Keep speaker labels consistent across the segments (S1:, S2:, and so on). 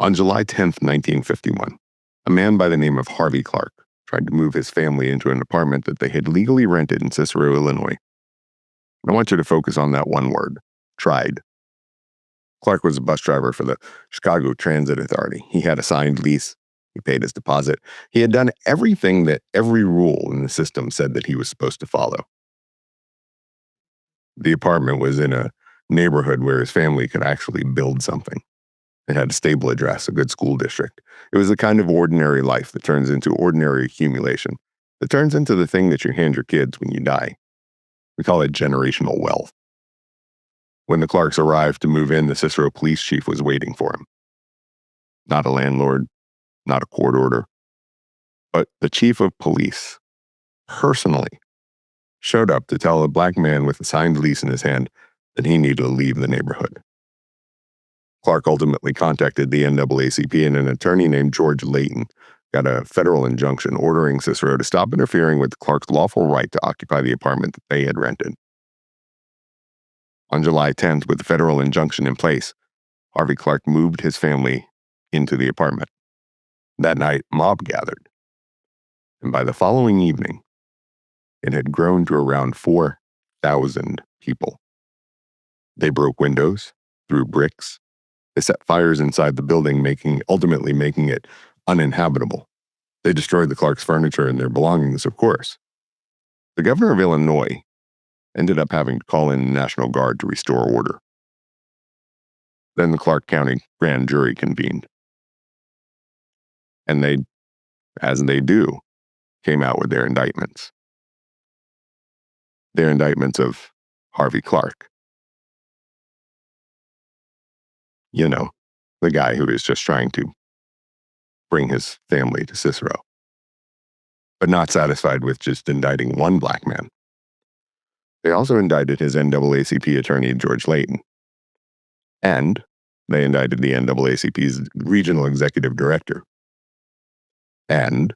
S1: On July 10th, 1951, a man by the name of Harvey Clark tried to move his family into an apartment that they had legally rented in Cicero, Illinois. I want you to focus on that one word, tried. Clark was a bus driver for the Chicago Transit Authority. He had a signed lease. He paid his deposit. He had done everything that every rule in the system said that he was supposed to follow. The apartment was in a neighborhood where his family could actually build something. It had a stable address, a good school district. It was the kind of ordinary life that turns into ordinary accumulation, that turns into the thing that you hand your kids when you die. We call it generational wealth. When the Clarks arrived to move in, the Cicero police chief was waiting for him. Not a landlord, not a court order, but the chief of police personally showed up to tell a black man with a signed lease in his hand that he needed to leave the neighborhood. Clark ultimately contacted the NAACP, and an attorney named George Layton got a federal injunction ordering Cicero to stop interfering with Clark's lawful right to occupy the apartment that they had rented. On July 10th, with the federal injunction in place, Harvey Clark moved his family into the apartment. That night, a mob gathered, and by the following evening, it had grown to around 4,000 people. They broke windows, threw bricks. They set fires inside the building, ultimately making it uninhabitable. They destroyed the Clark's furniture and their belongings, of course. The governor of Illinois ended up having to call in the National Guard to restore order. Then the Clark County grand jury convened. And they, as they do, came out with their indictments. Their indictments of Harvey Clark. You know, the guy who is just trying to bring his family to Cicero, but not satisfied with just indicting one black man. They also indicted his NAACP attorney, George Layton, and they indicted the NAACP's regional executive director, and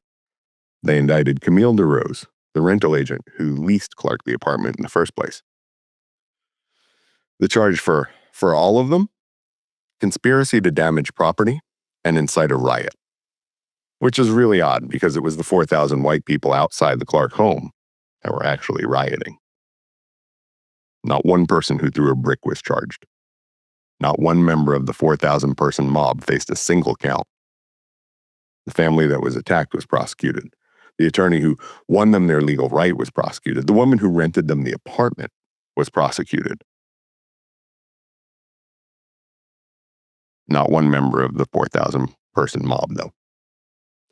S1: they indicted Camille DeRose, the rental agent who leased Clark the apartment in the first place. The charge for all of them: conspiracy to damage property and incite a riot, which is really odd because it was the 4,000 white people outside the Clark home that were actually rioting. Not one person who threw a brick was charged. Not one member of the 4,000-person mob faced a single count. The family that was attacked was prosecuted. The attorney who won them their legal right was prosecuted. The woman who rented them the apartment was prosecuted. Not one member of the 4,000-person mob, though.